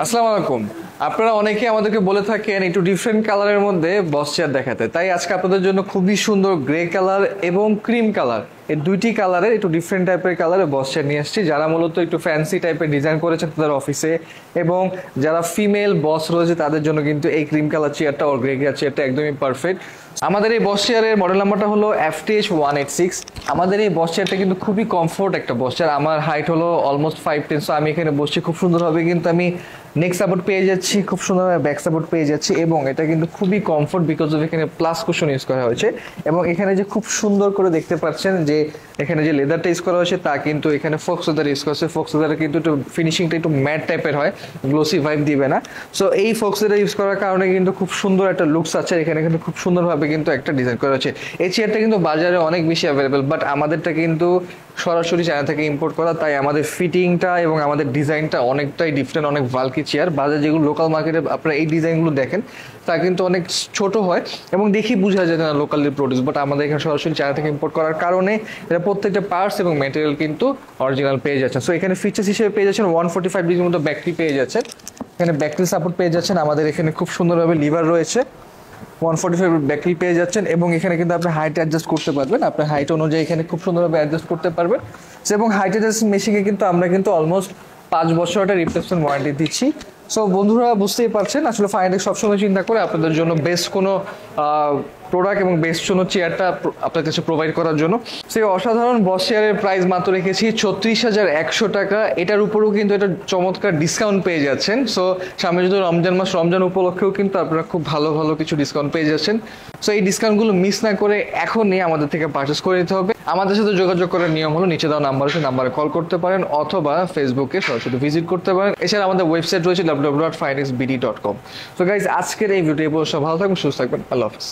আসসালামু আলাইকুম। আপনারা অনেকেই আমাদেরকে বলে থাকেন একটু ডিফারেন্ট কালারের মধ্যে বস চেয়ার দেখাতে, তাই আজকে আপনাদের জন্য খুবই সুন্দর গ্রে কালার এবং ক্রিম কালার, এই দুইটি কালারের একটু ডিফারেন্ট টাইপের কালারে বস চেয়ার নিয়ে আসছি। যারা মূলত একটু ফ্যান্সি টাইপের ডিজাইন করেছেন তাদের অফিসে, এবং যারা ফিমেল বস রয়েছে তাদের জন্য কিন্তু এই ক্রিম কালার চেয়ারটা ও গ্রে কালার চেয়ারটা একদমই পারফেক্ট। আমাদের এই বস চেয়ারের মডেল নাম্বারটা হলো FTH186। আমাদের এই বস চেয়ারটা কিন্তু খুবই কমফোর্ট একটা বস চেয়ার। আমার হাইট হলো অলমোস্ট 5'10", সো আমি এখানে বসছি খুব সুন্দরভাবে, কিন্তু আমি নেক সাপোর্ট পেয়ে যাচ্ছি, খুব সুন্দরভাবে ব্যাক সাপোর্ট পেয়ে যাচ্ছি, এবং এটা কিন্তু খুবই কমফোর্ট বিকজ অফ এখানে প্লাস কুশন ইউজ করা হয়েছে। এবং এখানে যে খুব সুন্দর করে দেখতে পাচ্ছেন যে এখানে যে লেদারটা ইউজ করা হয়েছে তা কিন্তু এখানে ফক্স লেদার ইউজ করা হয়েছে। ফক্স লেদারে কিন্তু একটু ফিনিশিংটা একটু ম্যাট টাইপের হয়, গ্লোসি ভাইব দিবে না। সো এই ফক্স লেদার ইউজ করার কারণে কিন্তু খুব সুন্দর একটা লুকস আছে। এখানে কিন্তু খুব সুন্দরভাবে কিন্তু একটা ডিজাইন করা হয়েছে। এই চেয়ারটা কিন্তু বাজারে অনেক বেশি অ্যাভেলেবেল, বাট আমাদেরটা কিন্তু সরাসরি চায়না থেকে ইম্পোর্ট করা, তাই আমাদের ফিটিংটা এবং আমাদের ডিজাইনটা অনেকটাই ডিফারেন্ট, অনেক বাল্কি চেয়ার। বাজারে যেগুলো লোকাল মার্কেটে আপনারা এই ডিজাইনগুলো দেখেন তা কিন্তু অনেক ছোট হয় এবং দেখি বোঝা যায় না লোকালি প্রোডিউস, বাট আমাদের এখানে সরাসরি চায়না থেকে ইম্পোর্ট করার কারণে এটা প্রত্যেকটা পার্টস এবং ম্যাটেরিয়াল কিন্তু অরিজিনাল পেয়ে যাচ্ছেন। সো এখানে ফিচার্স হিসেবে পেয়ে যাচ্ছেন 145 ডিগ্রির মতো ব্যাটারি পেয়ে যাচ্ছেন, এখানে ব্যাটারি সাপোর্ট পেয়ে যাচ্ছেন। আমাদের এখানে খুব সুন্দরভাবে লিভার রয়েছে, 145 ব্যাটারি পেয়ে যাচ্ছেন, এবং এখানে কিন্তু আপনি হাইট অ্যাডজাস্ট করতে পারবেন। আপনার হাইট অনুযায়ী এখানে খুব সুন্দরভাবে অ্যাডজাস্ট করতে পারবেন। এবং হাইট অ্যাডজাস্ট মেশিনে কিন্তু আমরা কিন্তু অলমোস্ট 5 বছর একটা রিপ্লেসমেন্ট ওয়ারেন্টি দিচ্ছি। সো বন্ধুরা বুঝতেই পারছেন আসলে ফাইনাক্স সবসময় চিন্তা করে আপনাদের জন্য বেস্ট কোনো প্রোডাক্ট এবং বেস্ট কোনো চেয়ারটা আপনার কাছে প্রোভাইড করার জন্য। সেই অসাধারণ বস চেয়ারের প্রাইস মাত্র রেখেছি 36,100 টাকা। এটার উপরেও কিন্তু এটা চমৎকার ডিসকাউন্ট পেয়ে যাচ্ছেন। সো সামনে যদি রমজান মাস, রমজান উপলক্ষেও কিন্তু আপনারা খুব ভালো ভালো কিছু ডিসকাউন্ট পেয়ে যাচ্ছেন। সো এই ডিসকাউন্টগুলো মিস না করে এখনই আমাদের থেকে পারচেস করে নিতে হবে। আমাদের সাথে যোগাযোগ করার নিয়ম হলো নিচে দেওয়া নাম্বার আছে, নাম্বারে কল করতে পারেন অথবা ফেসবুকে সরাসরি ভিজিট করতে পারেন। এছাড়া আমাদের ওয়েবসাইট রয়েছে www.finexbd.com। সো গাইজ, আজকের এই ভিডিও ভালো থাকবেন, সুস্থ থাকবেন, আল্লাহ হাফেজ।